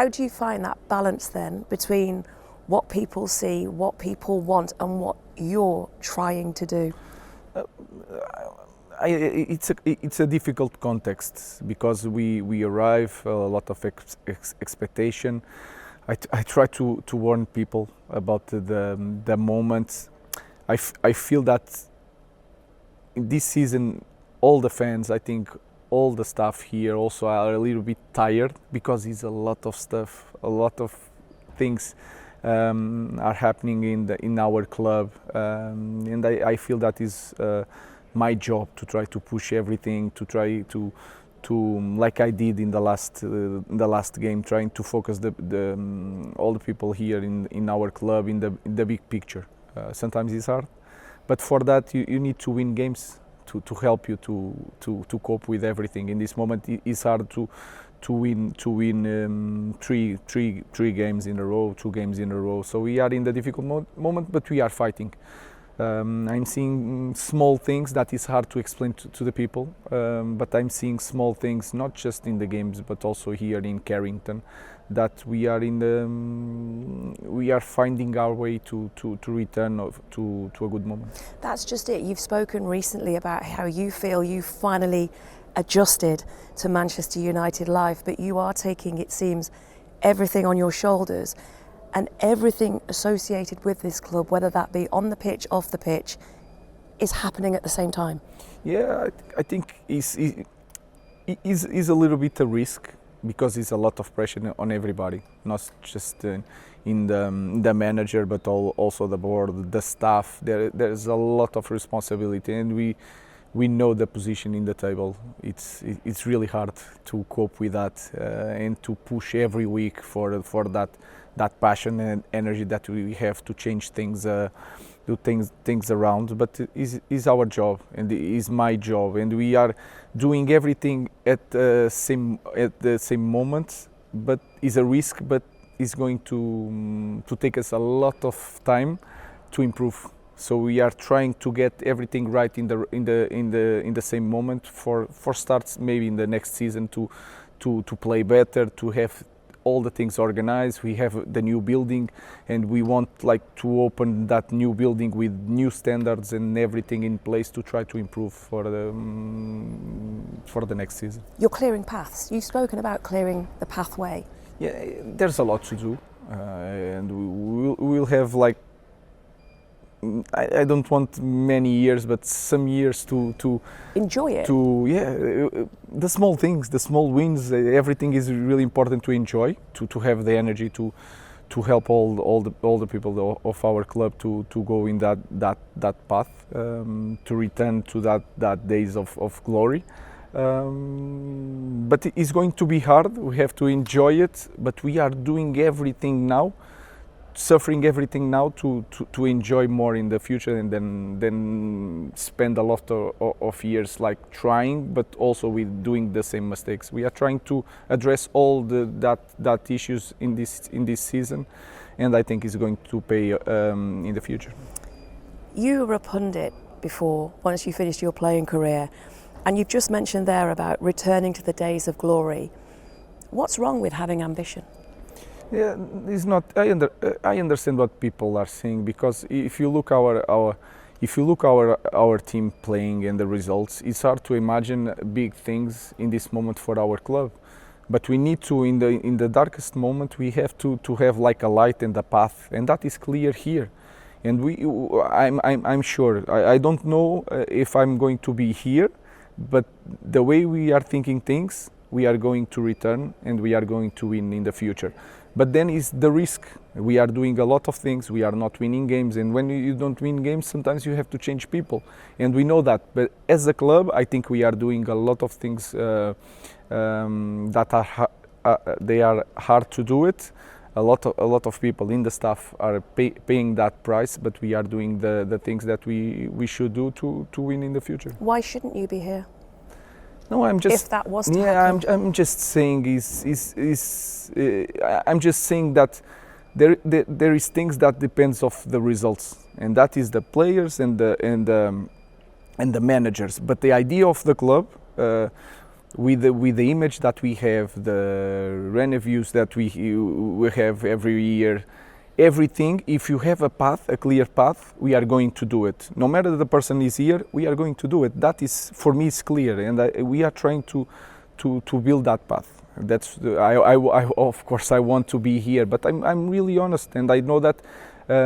How do you find that balance then between what people see, what people want, and what you're trying to do? It's a difficult context because we arrive a lot of expectation. I try to warn people about the moments. I feel that in this season, all the fans, I think all the staff here also are a little bit tired because it's a lot of stuff, a lot of things are happening in our club, and I feel that is my job to try to push everything, to try to like I did in the last game, trying to focus all the people here in our club in the big picture. Sometimes it's hard, but for that you need to win games to help you to cope with everything. In this moment, it's hard to win three games in a row, 2 games in a row. So we are in the difficult moment, but we are fighting. I'm seeing small things that is hard to explain to the people, but I'm seeing small things not just in the games but also here in Carrington, that we are finding our way to return to a good moment. That's just it. You've spoken recently about how you feel you finally adjusted to Manchester United life, but you are taking, it seems, everything on your shoulders. And everything associated with this club, whether that be on the pitch, off the pitch, is happening at the same time. Yeah, I think it's a little bit a risk because it's a lot of pressure on everybody, not just in the manager, but also the board, the staff. There's a lot of responsibility, and we know the position in the table. It's really hard to cope with that and to push every week for that passion and energy that we have to change things, do things around. But it's our job and it's my job, and we are doing everything at the same moment. But it's a risk, but it's going to take us a lot of time to improve. So we are trying to get everything right in the same moment for starts maybe in the next season to play better, to have all the things organized. We have the new building, and we want to open that new building with new standards and everything in place to try to improve for the next season. You're clearing paths. You've spoken about clearing the pathway. Yeah, there's a lot to do, and we'll have I don't want many years, but some years to enjoy it. The small things, the small wins, everything is really important to enjoy. To have the energy to help all the people of our club to go in that path, to return to that days of glory. But it's going to be hard. We have to enjoy it, but we are doing everything now, suffering everything now to enjoy more in the future, and then spend a lot of years trying, but also with doing the same mistakes. We are trying to address all that issues in this season, and I think it's going to pay in the future. You were a pundit before, once you finished your playing career, and you've just mentioned there about returning to the days of glory. What's wrong with having ambition? Yeah, it's not. I understand what people are saying, because if you look our team playing and the results, it's hard to imagine big things in this moment for our club. But we need to, in the darkest moment, we have to have a light and a path, and that is clear here. And I'm sure. I don't know if I'm going to be here, but the way we are thinking things, we are going to return and we are going to win in the future. But then is the risk. We are doing a lot of things, we are not winning games, and when you don't win games, sometimes you have to change people, and we know that. But as a club, I think we are doing a lot of things that they are hard to do it. A lot of people in the staff are paying that price, but we are doing the things that we should do to win in the future. Why shouldn't you be here? No, I'm just. If that was to happen. I'm just saying I'm just saying that there is things that depends of the results, and that is the players and the managers. But the idea of the club, with the image that we have, the reviews that we have every year, everything, if you have a path, a clear path, we are going to do it. No matter the person is here, we are going to do it. That is, for me, is clear, and we are trying to build that path. That's of course I want to be here, but I'm really honest, and I know that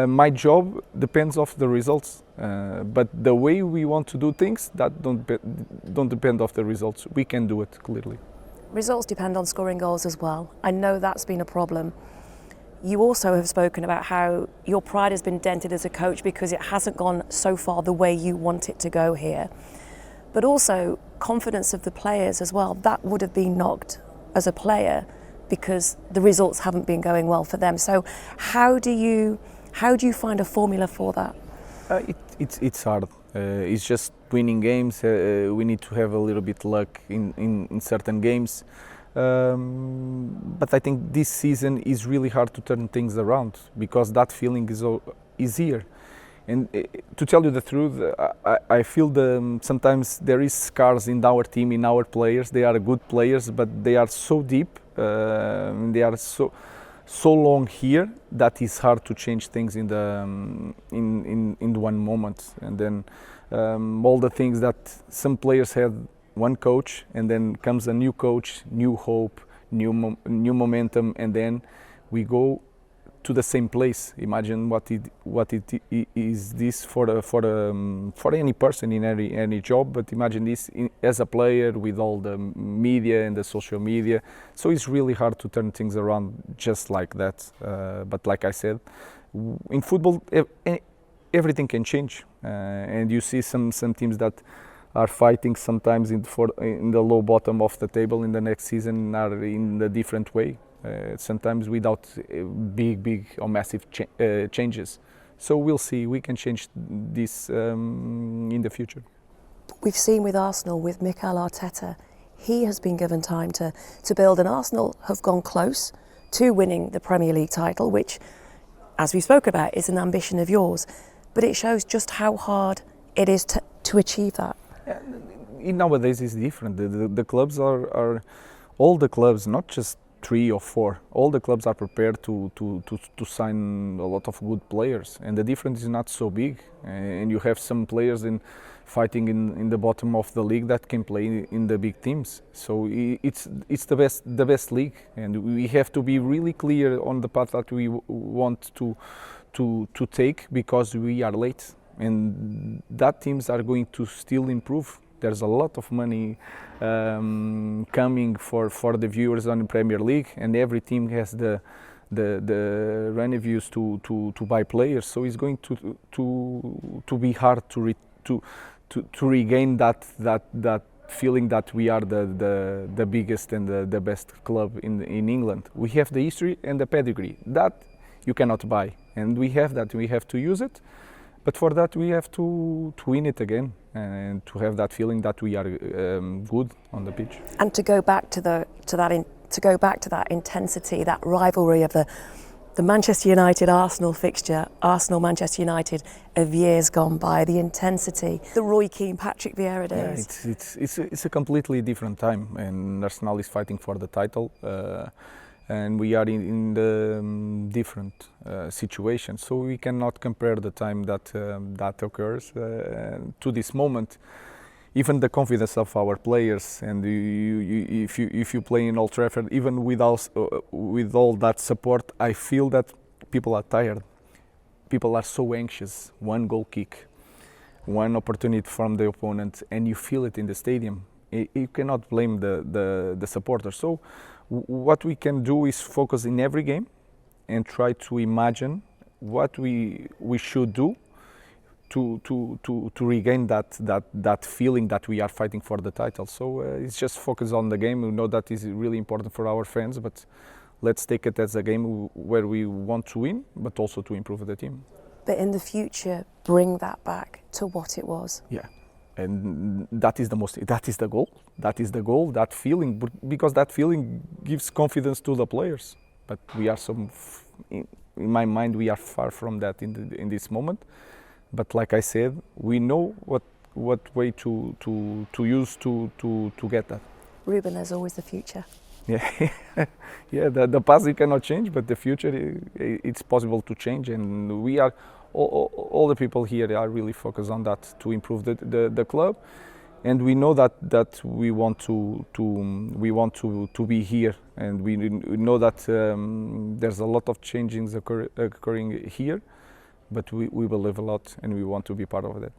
my job depends of the results. But the way we want to do things, that don't depend of the results. We can do it clearly. Results depend on scoring goals as well. I know that's been a problem. You also have spoken about how your pride has been dented as a coach because it hasn't gone so far the way you want it to go here. But also confidence of the players as well. That would have been knocked as a player because the results haven't been going well for them. So how do you find a formula for that? It's hard. It's just winning games. We need to have a little bit luck in certain games. But I think this season is really hard to turn things around because that feeling is here. And to tell you the truth, I feel sometimes there is scars in our team, in our players. They are good players, but they are so deep, they are so long here that it's hard to change things in one moment. And then all the things that some players had one coach, and then comes a new coach, new hope, new momentum, and then we go to the same place. Imagine what it is this for any person in any job. But imagine this as a player with all the media and the social media. So it's really hard to turn things around just like that. But like I said, in football, everything can change, and you see some teams that are fighting sometimes in the low bottom of the table in the next season are in a different way. Sometimes without big or massive changes. So we'll see. We can change this in the future. We've seen with Arsenal, with Mikel Arteta, he has been given time to build, and Arsenal have gone close to winning the Premier League title, which, as we spoke about, is an ambition of yours. But it shows just how hard it is to achieve that. Nowadays it's different. The clubs are all the clubs, not just 3 or 4. All the clubs are prepared to sign a lot of good players, and the difference is not so big. And you have some players fighting in the bottom of the league that can play in the big teams. So it's the best league, and we have to be really clear on the path that we want to take, because we are late, and that teams are going to still improve. There's a lot of money coming for the viewers on the Premier League, and every team has the revenues to buy players. So it's going to be hard to regain that feeling that we are the biggest and the best club in England. We have the history and the pedigree that you cannot buy, and we have that. We have to use it. But for that, we have to win it again, and to have that feeling that we are good on the pitch. And to go back to that intensity, that rivalry of the Manchester United Arsenal fixture, Arsenal Manchester United of years gone by, the intensity, the Roy Keane, Patrick Vieira days. Yeah, it's a completely different time, and Arsenal is fighting for the title. And we are in the different situation, so we cannot compare the time that occurs to this moment. Even the confidence of our players, and if you play in Old Trafford, even with all that support, I feel that people are tired. People are so anxious. One goal kick, one opportunity from the opponent, and you feel it in the stadium. You cannot blame the supporters. So what we can do is focus in every game and try to imagine what we should do to regain that feeling that we are fighting for the title. So it's just focus on the game. We know that is really important for our fans, but let's take it as a game where we want to win, but also to improve the team. But in the future, bring that back to what it was. Yeah. And that is the goal. That is the goal, that feeling, because that feeling gives confidence to the players. But we are in my mind, we are far from that in this moment. But like I said, we know what way to use to get that. Ruben, there's always the future. Yeah, yeah. The past you cannot change, but the future it's possible to change, and we are all the people here are really focused on that to improve the club, and we know that we want to be here, and we know that there's a lot of changes occurring here, but we believe a lot, and we want to be part of that.